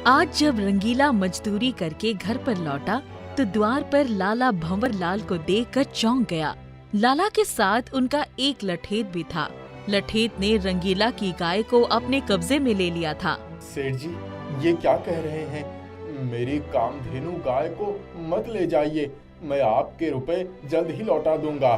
आज जब रंगीला मजदूरी करके घर पर लौटा तो द्वार पर लाला भंवर लाल को देखकर चौंक गया। लाला के साथ उनका एक लठेत भी था। लठेत ने रंगीला की गाय को अपने कब्जे में ले लिया था। सेठ जी, ये क्या कह रहे हैं? मेरी कामधेनु गाय को मत ले जाइए, मैं आपके रुपए जल्द ही लौटा दूंगा।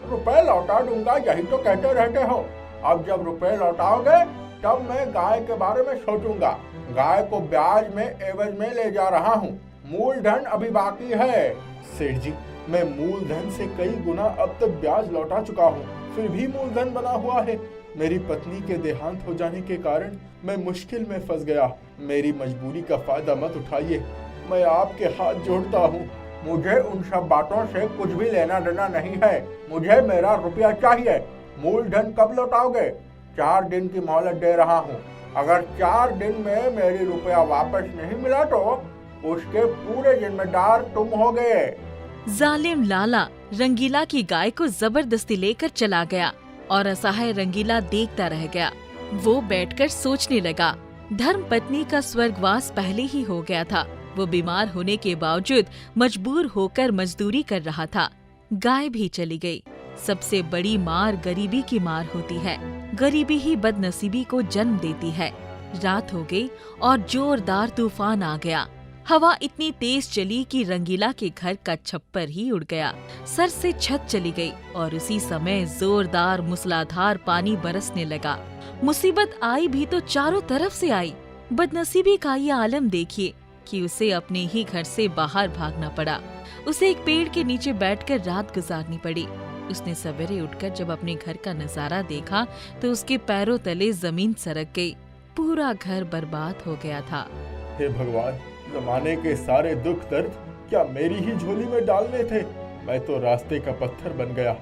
रुपए लौटा दूंगा यही तो कहते रहते हो। अब जब रुपए लौटाओगे तब मैं गाय के बारे में सोचूंगा। गाय को ब्याज में एवज में ले जा रहा हूँ, मूलधन अभी बाकी है। सेठ जी, मैं मूलधन से कई गुना अब तक ब्याज लौटा चुका हूँ, फिर भी मूलधन बना हुआ है। मेरी पत्नी के देहांत हो जाने के कारण मैं मुश्किल में फंस गया। मेरी मजबूरी का फायदा मत उठाइए, मैं आपके हाथ जोड़ता हूँ। मुझे उन सब बातों से कुछ भी लेना देना नहीं है, मुझे मेरा रुपया चाहिए। मूलधन कब लौटाओगे? 4 दिन की मोहलत दे रहा हूँ। अगर 4 दिन में मेरी रुपया वापस नहीं मिला तो उसके पूरे जिम्मेदार तुम होगे। जालिम लाला रंगीला की गाय को जबरदस्ती लेकर चला गया और असहाय रंगीला देखता रह गया। वो बैठकर सोचने लगा। धर्म पत्नी का स्वर्गवास पहले ही हो गया था। वो बीमार होने के बावजूद मजबूर होकर मजदूरी कर रहा था। गाय भी चली गई। सबसे बड़ी मार गरीबी की मार होती है। गरीबी ही बदनसीबी को जन्म देती है। रात हो गई और जोरदार तूफान आ गया। हवा इतनी तेज चली कि रंगीला के घर का छप्पर ही उड़ गया। सर से छत चली गई और उसी समय जोरदार मूसलाधार पानी बरसने लगा। मुसीबत आई भी तो चारों तरफ से आई। बदनसीबी का ये आलम देखिए कि उसे अपने ही घर से बाहर भागना पड़ा। उसे एक पेड़ के नीचे बैठकर रात गुजारनी पड़ी। उसने सवेरे उठकर जब अपने घर का नजारा देखा तो उसके पैरों तले जमीन सरक गई। पूरा घर बर्बाद हो गया था। हे भगवान, जमाने के सारे दुख दर्द क्या मेरी ही झोली में डालने थे? मैं तो रास्ते का पत्थर बन गया।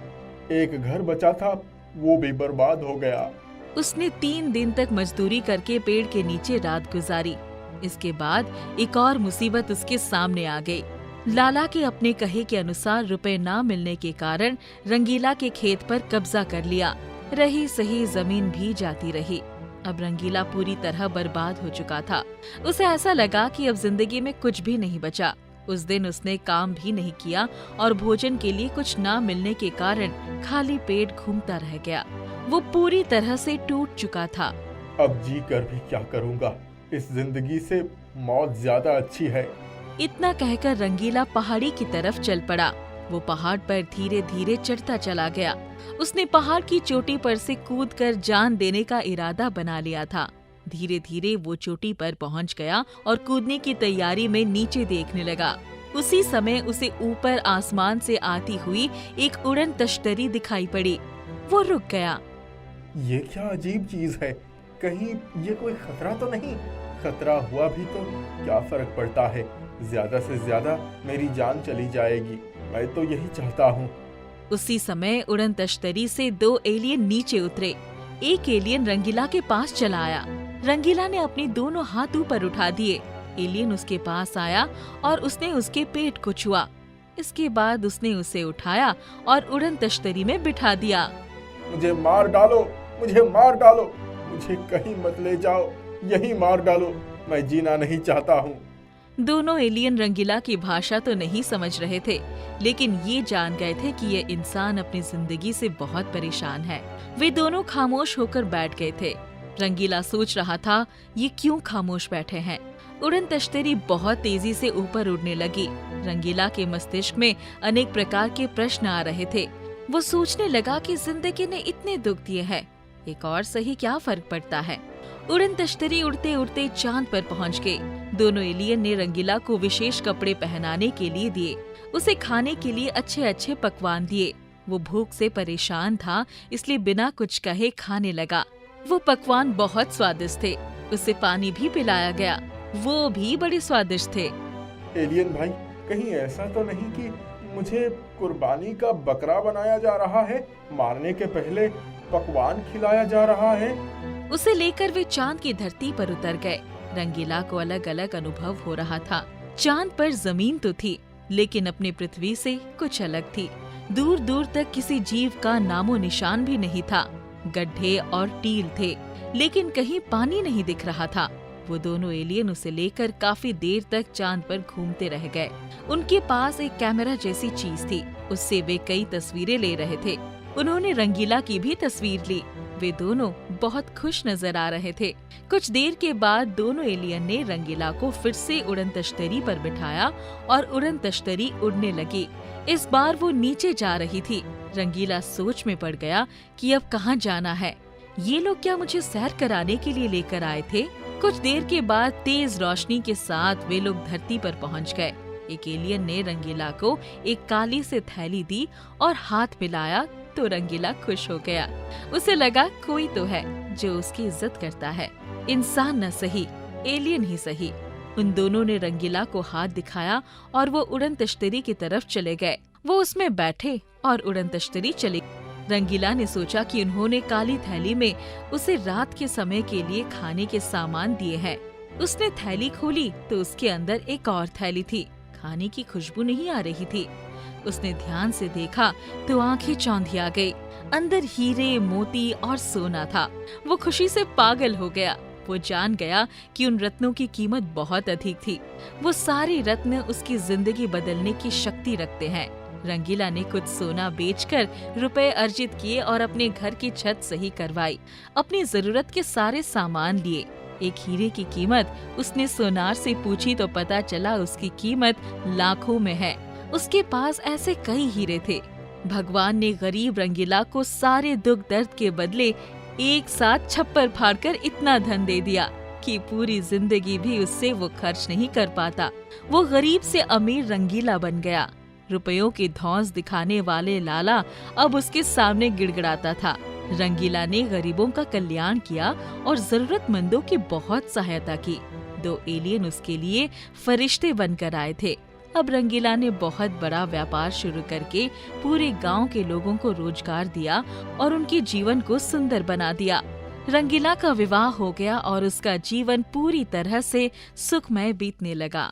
एक घर बचा था, वो भी बर्बाद हो गया। उसने 3 दिन तक मजदूरी करके पेड़ के नीचे रात गुजारी। इसके बाद एक और मुसीबत उसके सामने आ गई। लाला के अपने कहे के अनुसार रुपए ना मिलने के कारण रंगीला के खेत पर कब्जा कर लिया। रही सही जमीन भी जाती रही। अब रंगीला पूरी तरह बर्बाद हो चुका था। उसे ऐसा लगा कि अब जिंदगी में कुछ भी नहीं बचा। उस दिन उसने काम भी नहीं किया और भोजन के लिए कुछ ना मिलने के कारण खाली पेट घूमता रह गया। वो पूरी तरह से टूट चुका था। अब जी कर भी क्या करूँगा? इस जिंदगी से मौत ज्यादा अच्छी है। इतना कहकर रंगीला पहाड़ी की तरफ चल पड़ा। वो पहाड़ पर धीरे धीरे चढ़ता चला गया। उसने पहाड़ की चोटी पर से कूदकर जान देने का इरादा बना लिया था। धीरे धीरे वो चोटी पर पहुंच गया और कूदने की तैयारी में नीचे देखने लगा। उसी समय उसे ऊपर आसमान से आती हुई एक उड़न तश्तरी दिखाई पड़ी। वो रुक गया। ये क्या अजीब चीज है? कहीं ये कोई खतरा तो नहीं? खतरा हुआ भी तो क्या फर्क पड़ता है? ज्यादा से ज्यादा मेरी जान चली जाएगी। मैं तो यही चाहता हूँ। उसी समय उड़न तश्तरी से 2 एलियन नीचे उतरे। एक एलियन रंगीला के पास चला आया। रंगीला ने अपने दोनों हाथ ऊपर उठा दिए। एलियन उसके पास आया और उसने उसके पेट को छुआ। इसके बाद उसने उसे उठाया और उड़न तश्तरी में बिठा दिया। मुझे मार डालो, मुझे मार डालो, मुझे कहीं मत ले जाओ, यही मार डालो, मैं जीना नहीं चाहता हूँ। दोनों एलियन रंगीला की भाषा तो नहीं समझ रहे थे, लेकिन ये जान गए थे कि ये इंसान अपनी जिंदगी से बहुत परेशान है। वे दोनों खामोश होकर बैठ गए थे। रंगीला सोच रहा था, ये क्यों खामोश बैठे हैं? उड़न तश्तरी बहुत तेजी से ऊपर उड़ने लगी। रंगीला के मस्तिष्क में अनेक प्रकार के प्रश्न आ रहे थे। वो सोचने लगा कि जिंदगी ने इतने दुख दिए हैं, एक और सही क्या फर्क पड़ता है। उड़न तश्तरी उड़ते उड़ते चांद पर पहुंच गई। दोनों एलियन ने रंगीला को विशेष कपड़े पहनाने के लिए दिए। उसे खाने के लिए अच्छे अच्छे पकवान दिए। वो भूख से परेशान था, इसलिए बिना कुछ कहे खाने लगा। वो पकवान बहुत स्वादिष्ट थे। उसे पानी भी पिलाया गया, वो भी बड़े स्वादिष्ट थे। एलियन भाई, कहीं ऐसा तो नहीं कि मुझे कुर्बानी का बकरा बनाया जा रहा है? मारने के पहले पकवान खिलाया जा रहा है? उसे लेकर वे चांद की धरती पर उतर गए। रंगीला को अलग अलग अनुभव हो रहा था। चांद पर जमीन तो थी, लेकिन अपने पृथ्वी से कुछ अलग थी। दूर दूर तक किसी जीव का नामो निशान भी नहीं था। गड्ढे और टील थे, लेकिन कहीं पानी नहीं दिख रहा था। वो दोनों एलियन उसे लेकर काफी देर तक चांद पर घूमते रह गए। उनके पास एक कैमरा जैसी चीज थी, उससे वे कई तस्वीरें ले रहे थे। उन्होंने रंगीला की भी तस्वीर ली। वे दोनों बहुत खुश नजर आ रहे थे। कुछ देर के बाद दोनों एलियन ने रंगीला को फिर से उड़न तश्तरी पर बिठाया और उड़न तश्तरी उड़ने लगी। इस बार वो नीचे जा रही थी। रंगीला सोच में पड़ गया कि अब कहाँ जाना है। ये लोग क्या मुझे सैर कराने के लिए लेकर आए थे? कुछ देर के बाद तेज रोशनी के साथ वे लोग धरती पर पहुंच गए। एक एलियन ने रंगीला को एक काली से थैली दी और हाथ मिलाया तो रंगीला खुश हो गया। उसे लगा कोई तो है जो उसकी इज्जत करता है, इंसान न सही एलियन ही सही। उन दोनों ने रंगीला को हाथ दिखाया और वो उड़न तश्तरी की तरफ चले गए। वो उसमें बैठे और उड़न तश्तरी चली। रंगीला ने सोचा कि उन्होंने काली थैली में उसे रात के समय के लिए खाने के सामान दिए हैं। उसने थैली खोली तो उसके अंदर एक और थैली थी। खाने की खुशबू नहीं आ रही थी। उसने ध्यान से देखा तो आंखें चौंधिया गई। अंदर हीरे, मोती और सोना था। वो खुशी से पागल हो गया। वो जान गया कि उन रत्नों की कीमत बहुत अधिक थी। वो सारे रत्न उसकी जिंदगी बदलने की शक्ति रखते हैं। रंगीला ने कुछ सोना बेचकर रुपए अर्जित किए और अपने घर की छत सही करवाई। अपनी जरूरत के सारे सामान लिए। एक हीरे की कीमत उसने सोनार से पूछी तो पता चला उसकी कीमत लाखों में है। उसके पास ऐसे कई हीरे थे। भगवान ने गरीब रंगीला को सारे दुख दर्द के बदले एक साथ छप्पर फाड़कर इतना धन दे दिया कि पूरी जिंदगी भी उससे वो खर्च नहीं कर पाता। वो गरीब से अमीर रंगीला बन गया। रुपयों की धौंस दिखाने वाले लाला अब उसके सामने गिड़गिड़ाता था। रंगीला ने गरीबों का कल्याण किया और जरूरतमंदों की बहुत सहायता की। 2 एलियन उसके लिए फरिश्ते बनकर आए थे। अब रंगीला ने बहुत बड़ा व्यापार शुरू करके पूरे गांव के लोगों को रोजगार दिया और उनके जीवन को सुंदर बना दिया। रंगीला का विवाह हो गया और उसका जीवन पूरी तरह से सुखमय बीतने लगा।